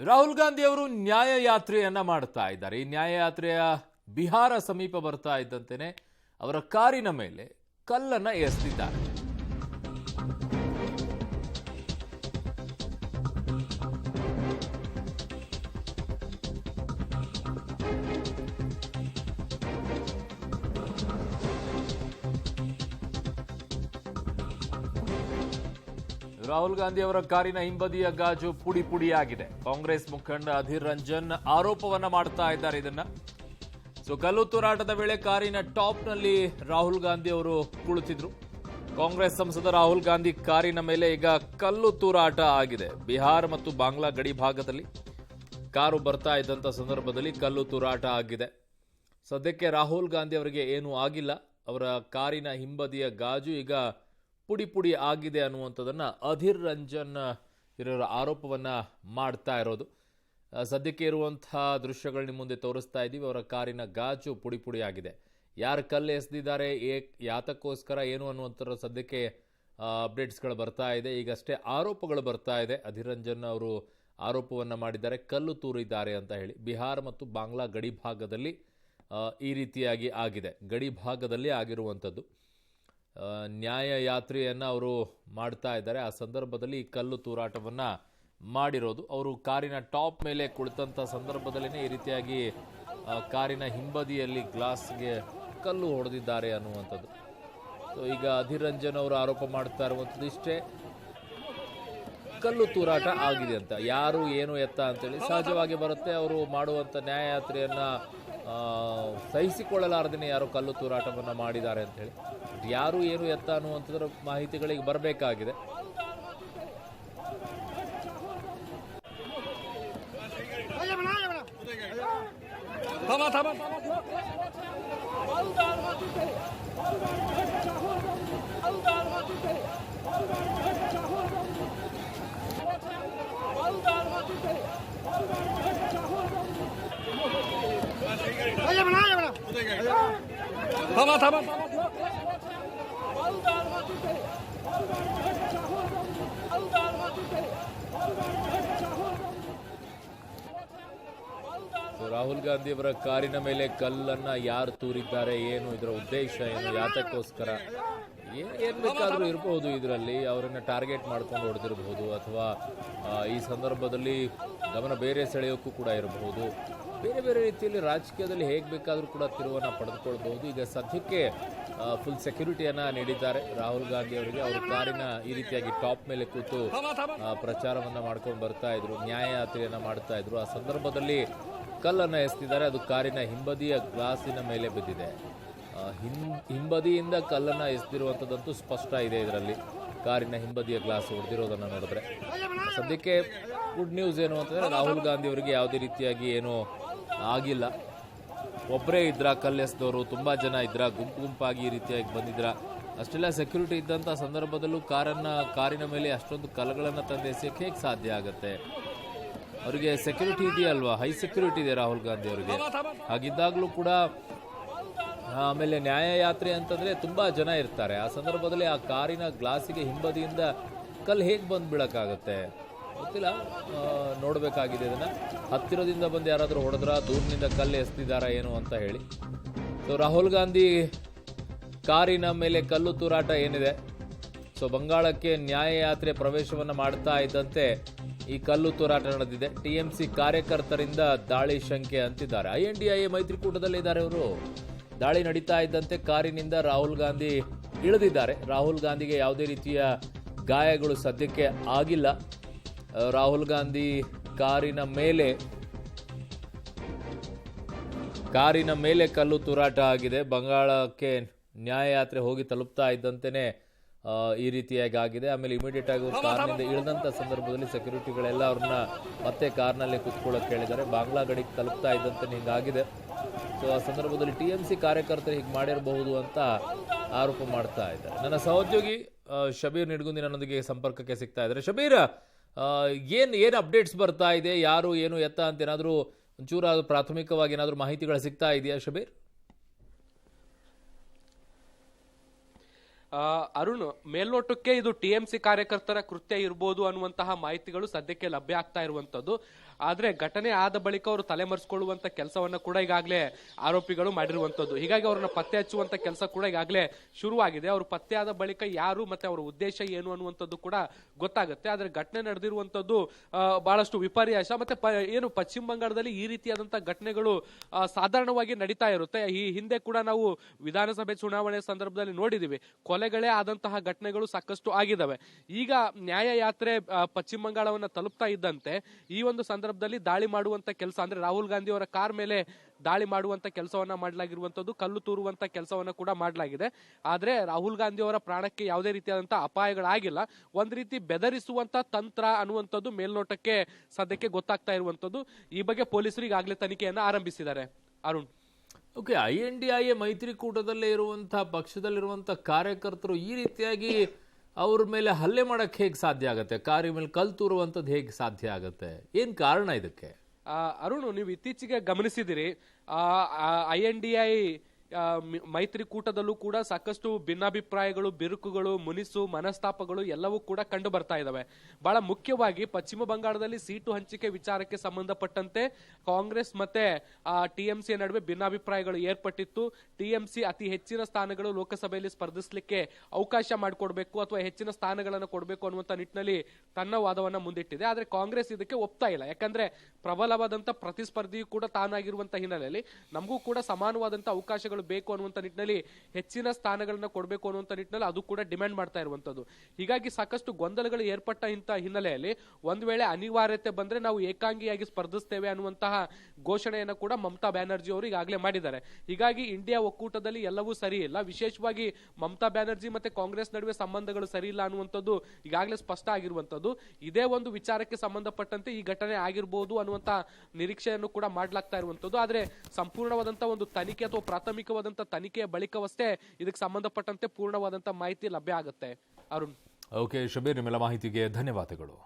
ರಾಹುಲ್ ಗಾಂಧಿ ಅವರು ನ್ಯಾಯಯಾತ್ರೆಯನ್ನ ಮಾಡ್ತಾ ಇದ್ದಾರೆ. ಈ ನ್ಯಾಯಯಾತ್ರೆಯ ಬಿಹಾರ ಸಮೀಪ ಬರ್ತಾ ಇದ್ದಂತೆಯೇ ಅವರ ಕಾರಿನ ಮೇಲೆ ಕಲ್ಲನ್ನ ಎಸೆದಿದ್ದಾರೆ. ರಾಹುಲ್ ಗಾಂಧಿ ಅವರ ಕಾರಿನ ಹಿಂಬದಿಯ ಗಾಜು ಪುಡಿ ಪುಡಿಯಾಗಿದೆ. ಕಾಂಗ್ರೆಸ್ ಮುಖಂಡ ಅಧೀರ್ ರಂಜನ್ ಆರೋಪವನ್ನ ಮಾಡ್ತಾ ಇದ್ದಾರೆ ಇದನ್ನ. ಕಲ್ಲು ತೂರಾಟದ ವೇಳೆ ಕಾರಿನ ಟಾಪ್ ನಲ್ಲಿ ರಾಹುಲ್ ಗಾಂಧಿ ಅವರು ಕುಳಿತಿದ್ರು. ಕಾಂಗ್ರೆಸ್ ಸಂಸದ ರಾಹುಲ್ ಗಾಂಧಿ ಕಾರಿನ ಮೇಲೆ ಈಗ ಕಲ್ಲು ತೂರಾಟ ಆಗಿದೆ. ಬಿಹಾರ ಮತ್ತು ಬಾಂಗ್ಲಾ ಗಡಿ ಭಾಗದಲ್ಲಿ ಕಾರು ಬರ್ತಾ ಇದ್ದಂತ ಸಂದರ್ಭದಲ್ಲಿ ಕಲ್ಲು ತೂರಾಟ ಆಗಿದೆ. ಸದ್ಯಕ್ಕೆ ರಾಹುಲ್ ಗಾಂಧಿ ಅವರಿಗೆ ಏನೂ ಆಗಿಲ್ಲ. ಅವರ ಕಾರಿನ ಹಿಂಬದಿಯ ಗಾಜು ಈಗ ಪುಡಿ ಪುಡಿ ಆಗಿದೆ ಅನ್ನುವಂಥದ್ದನ್ನು ಅಧೀರ್ ರಂಜನ್ ಇರೋರ ಆರೋಪವನ್ನ ಮಾಡ್ತಾ ಇರೋದು. ಸದ್ಯಕ್ಕೆ ಇರುವಂತಹ ದೃಶ್ಯಗಳು ನಿಮ್ಮ ಮುಂದೆ ತೋರಿಸ್ತಾ ಇದ್ದೀವಿ. ಅವರ ಕಾರಿನ ಗಾಜು ಪುಡಿ ಪುಡಿ ಆಗಿದೆ. ಯಾರು ಕಲ್ಲು ಎಸೆದಿದ್ದಾರೆ, ಯಾತಕ್ಕೋಸ್ಕರ ಏನು ಅನ್ನುವಂಥರ ಸದ್ಯಕ್ಕೆ ಅಪ್ಡೇಟ್ಸ್ಗಳು ಬರ್ತಾ ಇದೆ. ಈಗಷ್ಟೇ ಆರೋಪಗಳು ಬರ್ತಾ ಇದೆ. ಅಧೀರ್ ರಂಜನ್ ಅವರು ಆರೋಪವನ್ನು ಮಾಡಿದ್ದಾರೆ, ಕಲ್ಲು ತೂರಿದ್ದಾರೆ ಅಂತ ಹೇಳಿ. ಬಿಹಾರ ಮತ್ತು ಬಾಂಗ್ಲಾ ಗಡಿ ಭಾಗದಲ್ಲಿ ಈ ರೀತಿಯಾಗಿ ಆಗಿದೆ. ಗಡಿ ಭಾಗದಲ್ಲಿ ಆಗಿರುವಂಥದ್ದು. ನ್ಯಾಯಯಾತ್ರೆಯನ್ನು ಅವರು ಮಾಡ್ತಾ ಇದ್ದಾರೆ. ಆ ಸಂದರ್ಭದಲ್ಲಿ ಈ ಕಲ್ಲು ತೂರಾಟವನ್ನು ಮಾಡಿರೋದು. ಅವರು ಕಾರಿನ ಟಾಪ್ ಮೇಲೆ ಕುಳಿತಂಥ ಸಂದರ್ಭದಲ್ಲೇ ಈ ರೀತಿಯಾಗಿ ಕಾರಿನ ಹಿಂಬದಿಯಲ್ಲಿ ಗ್ಲಾಸ್ಗೆ ಕಲ್ಲು ಹೊಡೆದಿದ್ದಾರೆ ಅನ್ನುವಂಥದ್ದು. ಈಗ ಅಧೀರ್ ರಂಜನ್ ಅವರು ಆರೋಪ ಮಾಡ್ತಾ ಇರುವಂಥದ್ದು ಇಷ್ಟೇ, ಕಲ್ಲು ತೂರಾಟ ಆಗಿದೆ ಅಂತ. ಯಾರು ಏನು ಎತ್ತ ಅಂತೇಳಿ ಸಹಜವಾಗಿ ಬರುತ್ತೆ. ಅವರು ಮಾಡುವಂಥ ನ್ಯಾಯಯಾತ್ರೆಯನ್ನು ಸಹಿಸಿಕೊಳ್ಳಲಾರದೇ ಯಾರು ಕಲ್ಲು ತೂರಾಟವನ್ನು ಮಾಡಿದ್ದಾರೆ ಅಂತೇಳಿ. ಯಾರು ಏನು ಎತ್ತ ಅನ್ನುವಂಥದ್ರ ಮಾಹಿತಿಗಳಿಗೆ ಬರಬೇಕಾಗಿದೆ. ರಾಹುಲ್ ಗಾಂಧಿ ಅವರ ಕಾರಿನ ಮೇಲೆ ಕಲ್ಲನ್ನ ಯಾರು ತೂರಿದ್ದಾರೆ, ಏನು ಇದರ ಉದ್ದೇಶ, ಏನು ಯಾತಕ್ಕೋಸ್ಕರ, ಏನ್ ಬೇಕಾದ್ರೂ ಇರಬಹುದು. ಇದರಲ್ಲಿ ಅವರನ್ನ ಟಾರ್ಗೆಟ್ ಮಾಡ್ಕೊಂಡು ಹೊಡೆದಿರಬಹುದು, ಅಥವಾ ಈ ಸಂದರ್ಭದಲ್ಲಿ ಗಮನ ಬೇರೆ ಸೆಳೆಯೋಕ್ಕೂ ಕೂಡ ಇರಬಹುದು. ಬೇರೆ ಬೇರೆ ರೀತಿಯಲ್ಲಿ ರಾಜಕೀಯದಲ್ಲಿ ಹೇಗೆ ಬೇಕಾದರೂ ಕೂಡ ತಿರುವನ್ನ ಪಡೆದುಕೊಳ್ಬಹುದು. ಈಗ ಸದ್ಯಕ್ಕೆ ಫುಲ್ ಸೆಕ್ಯೂರಿಟಿಯನ್ನ ನೀಡಿದ್ದಾರೆ ರಾಹುಲ್ ಗಾಂಧಿ ಅವರಿಗೆ. ಅವರು ಕಾರಿನ ಈ ರೀತಿಯಾಗಿ ಟಾಪ್ ಮೇಲೆ ಕೂತು ಪ್ರಚಾರವನ್ನ ಮಾಡ್ಕೊಂಡು ಬರ್ತಾ ಇದ್ರು, ನ್ಯಾಯಯಾತ್ರೆಯನ್ನ ಮಾಡ್ತಾ ಇದ್ರು. ಆ ಸಂದರ್ಭದಲ್ಲಿ ಕಲ್ಲನ್ನು ಎಸೆದಿದ್ದಾರೆ. ಅದು ಕಾರಿನ ಹಿಂಬದಿಯ ಗ್ಲಾಸಿನ ಮೇಲೆ ಬಿದ್ದಿದೆ. ಹಿಂಬದಿಯಿಂದ ಕಲ್ಲನ್ನು ಎಸೆದಿರುವಂಥದ್ದಂತೂ ಸ್ಪಷ್ಟ ಇದೆ. ಇದರಲ್ಲಿ ಕಾರಿನ ಹಿಂಬದಿಯ ಗ್ಲಾಸ್ ಹೊಡೆದಿರೋದನ್ನು ನೋಡಿದ್ರೆ ಸದ್ಯಕ್ಕೆ ಗುಡ್ ನ್ಯೂಸ್ ಏನು ಅಂತಂದರೆ ರಾಹುಲ್ ಗಾಂಧಿ ಅವರಿಗೆ ಯಾವುದೇ ರೀತಿಯಾಗಿ ಏನೂ ಆಗಿಲ್ಲ. ಒಬ್ಬರೇ ಇದ್ರ ಕಲ್ಲೆಸೆದವರು, ತುಂಬ ಜನ ಇದ್ರ, ಗುಂಪು ಗುಂಪಾಗಿ ಈ ರೀತಿಯಾಗಿ ಬಂದಿದ್ರ. ಅಷ್ಟೆಲ್ಲ ಸೆಕ್ಯೂರಿಟಿ ಇದ್ದಂಥ ಸಂದರ್ಭದಲ್ಲೂ ಕಾರಿನ ಮೇಲೆ ಅಷ್ಟೊಂದು ಕಲ್ಲುಗಳನ್ನು ತಂದು ಎಸೆಯೋಕ್ಕೆ ಹೇಗೆ ಸಾಧ್ಯ ಆಗುತ್ತೆ? ಅವರಿಗೆ ಸೆಕ್ಯೂರಿಟಿ ಇದೆಯಲ್ವಾ, ಹೈ ಸೆಕ್ಯೂರಿಟಿ ಇದೆ ರಾಹುಲ್ ಗಾಂಧಿ ಅವರಿಗೆ. ಹಾಗಿದ್ದಾಗಲೂ ಕೂಡ ಆಮೇಲೆ ನ್ಯಾಯಯಾತ್ರೆ ಅಂತಂದರೆ ತುಂಬ ಜನ ಇರ್ತಾರೆ. ಆ ಸಂದರ್ಭದಲ್ಲಿ ಆ ಕಾರಿನ ಗ್ಲಾಸಿಗೆ ಹಿಂಬದಿಯಿಂದ ಕಲ್ಲು ಹೇಗೆ ಬಂದು ಬೀಳಕ್ಕಾಗತ್ತೆ ಗೊತ್ತಿಲ್ಲ. ನೋಡಬೇಕಾಗಿದೆ ಇದನ್ನು. ಹತ್ತಿರದಿಂದ ಬಂದು ಯಾರಾದರೂ ಹೊಡೆದ್ರ, ದೂರದಿಂದ ಕಲ್ಲು ಎಸೆದಿದ್ದಾರಾ ಏನು ಅಂತ ಹೇಳಿ. ರಾಹುಲ್ ಗಾಂಧಿ ಕಾರಿನ ಮೇಲೆ ಕಲ್ಲು ತೂರಾಟ ಏನಿದೆ, ಬಂಗಾಳಕ್ಕೆ ನ್ಯಾಯಯಾತ್ರೆ ಪ್ರವೇಶವನ್ನು ಮಾಡ್ತಾ ಇದ್ದಂತೆ ಈ ಕಲ್ಲು ತೂರಾಟ ನಡೆದಿದೆ. ಟಿಎಂಸಿ ಕಾರ್ಯಕರ್ತರಿಂದ ದಾಳಿ ಶಂಕೆ ಅಂತಿದ್ದಾರೆ. INDIA ಮೈತ್ರಿಕೂಟದಲ್ಲಿ ಇದ್ದಾರೆ ಅವರು. ದಾಳಿ ನಡೀತಾ ಇದ್ದಂತೆ ಕಾರಿನಿಂದ ರಾಹುಲ್ ಗಾಂಧಿ ಇಳಿದಿದ್ದಾರೆ. ರಾಹುಲ್ ಗಾಂಧಿಗೆ ಯಾವುದೇ ರೀತಿಯ ಗಾಯಗಳು ಸದ್ಯಕ್ಕೆ ಆಗಿಲ್ಲ. ರಾಹುಲ್ ಗಾಂಧಿ ಕಾರಿನ ಮೇಲೆ ಕಲ್ಲು ತೂರಾಟ ಆಗಿದೆ. ಬಂಗಾಳಕ್ಕೆ ನ್ಯಾಯಯಾತ್ರೆ ಹೋಗಿ ತಲುಪ್ತಾ ಇದ್ದಂತೆಯೇ ಈ ರೀತಿಯಾಗಿ ಆಗಿದೆ. ಆಮೇಲೆ ಇಮಿಡಿಯೇಟ್ ಆಗಿ ಕಾರ್ನಿಂದ ಇಳಿದಂಥ ಸಂದರ್ಭದಲ್ಲಿ ಸೆಕ್ಯೂರಿಟಿಗಳೆಲ್ಲ ಅವ್ರನ್ನ ಮತ್ತೆ ಕಾರ್ನಲ್ಲಿ ಕುತ್ಕೊಳ್ಳೋಕೆ ಹೇಳಿದ್ದಾರೆ. ಬಾಂಗ್ಲಾ ಗಡಿಗೆ ತಲುಪ್ತಾ ಇದ್ದಂತೆ ಹಿಂಗಾಗಿದೆ. ಆ ಸಂದರ್ಭದಲ್ಲಿ TMC ಕಾರ್ಯಕರ್ತರು ಹೀಗೆ ಮಾಡಿರಬಹುದು ಅಂತ ಆರೋಪ ಮಾಡ್ತಾ ಇದ್ದಾರೆ. ನನ್ನ ಸಹೋದ್ಯೋಗಿ ಶಬೀರ್ ನಿಡ್ಗುಂದಿ ನನ್ನೊಂದಿಗೆ ಸಂಪರ್ಕಕ್ಕೆ ಸಿಗ್ತಾ ಇದ್ದಾರೆ. ಶಬೀರ್, ಏನು ಅಪ್ಡೇಟ್ಸ್ ಬರ್ತಾ ಇದೆ, ಯಾರು ಏನು ಎತ್ತ ಅಂತ ಏನಾದರೂ ಒಂಚೂರು ಪ್ರಾಥಮಿಕವಾಗಿ ಏನಾದರೂ ಮಾಹಿತಿಗಳು ಸಿಗ್ತಾ ಇದೆಯಾ ಶಬೀರ್? ಅರುಣ್, ಮೇಲ್ನೋಟಕ್ಕೆ ಇದು ಟಿಎಂಸಿ ಕಾರ್ಯಕರ್ತರ ಕೃತ್ಯ ಇರಬಹುದು ಅನ್ನುವಂತಹ ಮಾಹಿತಿಗಳು ಸದ್ಯಕ್ಕೆ ಲಭ್ಯ ಆಗ್ತಾ ಇರುವಂತದ್ದು. ಆದ್ರೆ ಘಟನೆ ಆದ ಬಳಿಕ ಅವರು ತಲೆಮರೆಸಿಕೊಳ್ಳುವಂತ ಕೆಲಸವನ್ನ ಕೂಡ ಈಗಾಗಲೇ ಆರೋಪಿಗಳು ಮಾಡಿರುವಂತದ್ದು. ಹೀಗಾಗಿ ಅವರನ್ನ ಪತ್ತೆ ಹಚ್ಚುವಂತ ಕೆಲಸ ಕೂಡ ಈಗಾಗಲೇ ಶುರುವಾಗಿದೆ. ಅವರು ಪತ್ತೆ ಆದ ಬಳಿಕ ಯಾರು ಮತ್ತೆ ಅವರ ಉದ್ದೇಶ ಏನು ಅನ್ನುವಂಥದ್ದು ಕೂಡ ಗೊತ್ತಾಗುತ್ತೆ. ಆದ್ರೆ ಘಟನೆ ನಡೆದಿರುವಂತದ್ದು ಬಹಳಷ್ಟು ವಿಪರ್ಯಾಸ. ಮತ್ತೆ ಏನು ಪಶ್ಚಿಮ ಬಂಗಾಳದಲ್ಲಿ ಈ ರೀತಿಯಾದಂತಹ ಘಟನೆಗಳು ಸಾಧಾರಣವಾಗಿ ನಡೀತಾ ಇರುತ್ತೆ. ಈ ಹಿಂದೆ ಕೂಡ ನಾವು ವಿಧಾನಸಭೆ ಚುನಾವಣೆ ಸಂದರ್ಭದಲ್ಲಿ ನೋಡಿದೀವಿ, ಕೊಲೆಗಳೇ ಆದಂತಹ ಘಟನೆಗಳು ಸಾಕಷ್ಟು ಆಗಿದ್ದಾವೆ. ಈಗ ನ್ಯಾಯ ಯಾತ್ರೆ ಪಶ್ಚಿಮ ಬಂಗಾಳವನ್ನ ತಲುಪ್ತಾ ಇದ್ದಂತೆ ಈ ಒಂದು ಸಂದರ್ಭದಲ್ಲಿ ದಾಳಿ ಮಾಡುವಂತ ಕೆಲಸ, ಅಂದ್ರೆ ರಾಹುಲ್ ಗಾಂಧಿ ಅವರ ಕಾರ್ ಮೇಲೆ ದಾಳಿ ಮಾಡುವಂತ ಕೆಲಸವನ್ನ ಮಾಡಲಾಗಿರುವಂತದ್ದು, ಕಲ್ಲು ತೂರುವಂತ ಕೆಲಸವನ್ನ ಕೂಡ ಮಾಡಲಾಗಿದೆ. ಆದ್ರೆ ರಾಹುಲ್ ಗಾಂಧಿ ಅವರ ಪ್ರಾಣಕ್ಕೆ ಯಾವುದೇ ರೀತಿಯಾದಂತಹ ಅಪಾಯಗಳಾಗಿಲ್ಲ. ಒಂದ್ ರೀತಿ ಬೆದರಿಸುವಂತ ತಂತ್ರ ಅನ್ನುವಂಥದ್ದು ಮೇಲ್ನೋಟಕ್ಕೆ ಸದ್ಯಕ್ಕೆ ಗೊತ್ತಾಗ್ತಾ ಇರುವಂತದ್ದು. ಈ ಬಗ್ಗೆ ಪೊಲೀಸರು ಈಗಾಗಲೇ ತನಿಖೆಯನ್ನ ಆರಂಭಿಸಿದ್ದಾರೆ. ಅರುಣ್, ಓಕೆ, INDIA ಮೈತ್ರಿಕೂಟದಲ್ಲೇ ಇರುವಂತಹ ಪಕ್ಷದಲ್ಲಿರುವಂತಹ ಕಾರ್ಯಕರ್ತರು ಈ ರೀತಿಯಾಗಿ ಅವ್ರ ಮೇಲೆ ಹಲ್ಲೆ ಮಾಡಕ್ಕೆ ಹೇಗೆ ಸಾಧ್ಯ ಆಗುತ್ತೆ? ಕಾರಿ ಮೇಲೆ ಕಲ್ ತೂರುವಂಥದ್ದು ಹೇಗೆ ಸಾಧ್ಯ ಆಗುತ್ತೆ? ಏನ್ ಕಾರಣ ಇದಕ್ಕೆ? ಅರುಣ್, ನೀವು ಇತ್ತೀಚೆಗೆ ಗಮನಿಸಿದಿರಿ, INDI ಮೈತ್ರಿಕೂಟದಲ್ಲೂ ಕೂಡ ಸಾಕಷ್ಟು ಭಿನ್ನಾಭಿಪ್ರಾಯಗಳು, ಬಿರುಕುಗಳು, ಮುನಿಸು, ಮನಸ್ತಾಪಗಳು ಎಲ್ಲವೂ ಕೂಡ ಕಂಡು ಬರ್ತಾ ಇದಾವೆ. ಬಹಳ ಮುಖ್ಯವಾಗಿ ಪಶ್ಚಿಮ ಬಂಗಾಳದಲ್ಲಿ ಸೀಟು ಹಂಚಿಕೆ ವಿಚಾರಕ್ಕೆ ಸಂಬಂಧಪಟ್ಟಂತೆ ಕಾಂಗ್ರೆಸ್ ಮತ್ತೆ TMC ನಡುವೆ ಭಿನ್ನಾಭಿಪ್ರಾಯಗಳು ಏರ್ಪಟ್ಟಿತ್ತು. TMC ಅತಿ ಹೆಚ್ಚಿನ ಸ್ಥಾನಗಳು ಲೋಕಸಭೆಯಲ್ಲಿ ಸ್ಪರ್ಧಿಸಲಿಕ್ಕೆ ಅವಕಾಶ ಮಾಡಿಕೊಡ್ಬೇಕು ಅಥವಾ ಹೆಚ್ಚಿನ ಸ್ಥಾನಗಳನ್ನು ಕೊಡಬೇಕು ಅನ್ನುವಂತ ನಿಟ್ಟಿನಲ್ಲಿ ತನ್ನ ವಾದವನ್ನ ಮುಂದಿಟ್ಟಿದೆ. ಆದ್ರೆ ಕಾಂಗ್ರೆಸ್ ಇದಕ್ಕೆ ಒಪ್ತಾ ಇಲ್ಲ. ಯಾಕಂದ್ರೆ ಪ್ರಬಲವಾದಂತ ಪ್ರತಿಸ್ಪರ್ಧಿಯು ಕೂಡ ತಾನಾಗಿರುವಂತ ಹಿನ್ನೆಲೆಯಲ್ಲಿ ನಮಗೂ ಕೂಡ ಸಮಾನವಾದಂತ ಅವಕಾಶಗಳು ಬೇಕು ಅನ್ನುವಂತ ನಿಟ್ಟಿನಲ್ಲಿ ಹೆಚ್ಚಿನ ಸ್ಥಾನಗಳನ್ನ ಕೊಡಬೇಕು ಅನ್ನುವಂತ ನಿಟ್ಟಿನಲ್ಲಿ ಅದು ಕೂಡ ಡಿಮ್ಯಾಂಡ್ ಮಾಡ್ತಾ ಇರುವಂತದ್ದು. ಹೀಗಾಗಿ ಸಾಕಷ್ಟು ಗೊಂದಲಗಳು ಏರ್ಪಟ್ಟ ಇಂತ ಹಿನ್ನೆಲೆಯಲ್ಲಿ ಒಂದ್ ವೇಳೆ ಅನಿವಾರ್ಯತೆ ಬಂದ್ರೆ ನಾವು ಏಕಾಂಗಿಯಾಗಿ ಸ್ಪರ್ಧಿಸ್ತೇವೆ ಅನ್ನುವಂತಹ ಘೋಷಣೆಯನ್ನು ಕೂಡ ಮಮತಾ ಬ್ಯಾನರ್ಜಿ ಅವರು ಈಗಾಗಲೇ ಮಾಡಿದ್ದಾರೆ. ಹೀಗಾಗಿ ಇಂಡಿಯಾ ಒಕ್ಕೂಟದಲ್ಲಿ ಎಲ್ಲವೂ ಸರಿ ಇಲ್ಲ. ವಿಶೇಷವಾಗಿ ಮಮತಾ ಬ್ಯಾನರ್ಜಿ ಮತ್ತೆ ಕಾಂಗ್ರೆಸ್ ನಡುವೆ ಸಂಬಂಧಗಳು ಸರಿ ಇಲ್ಲ ಅನ್ನುವಂಥದ್ದು ಈಗಾಗಲೇ ಸ್ಪಷ್ಟ ಆಗಿರುವಂತದ್ದು. ಇದೇ ಒಂದು ವಿಚಾರಕ್ಕೆ ಸಂಬಂಧಪಟ್ಟಂತೆ ಈ ಘಟನೆ ಆಗಿರಬಹುದು ಅನ್ನುವಂತ ನಿರೀಕ್ಷೆಯನ್ನು ಕೂಡ ಮಾಡಲಾಗ್ತಾ ಇರುವಂತದ್ದು. ಆದ್ರೆ ಸಂಪೂರ್ಣವಾದಂತಹ ಒಂದು ತನಿಖೆ ಅಥವಾ ಪ್ರಾಥಮಿಕವಾದಂತಹ ತನಿಖೆಯ ಬಳಿಕವಷ್ಟೇ ಇದಕ್ಕೆ ಸಂಬಂಧಪಟ್ಟಂತೆ ಪೂರ್ಣವಾದಂತಹ ಮಾಹಿತಿ ಲಭ್ಯ ಆಗುತ್ತೆ. ಅರುಣ್, ಓಕೆ ಶಬೀರ್, ನಿಮ್ಮೆಲ್ಲ ಮಾಹಿತಿಗೆ ಧನ್ಯವಾದಗಳು.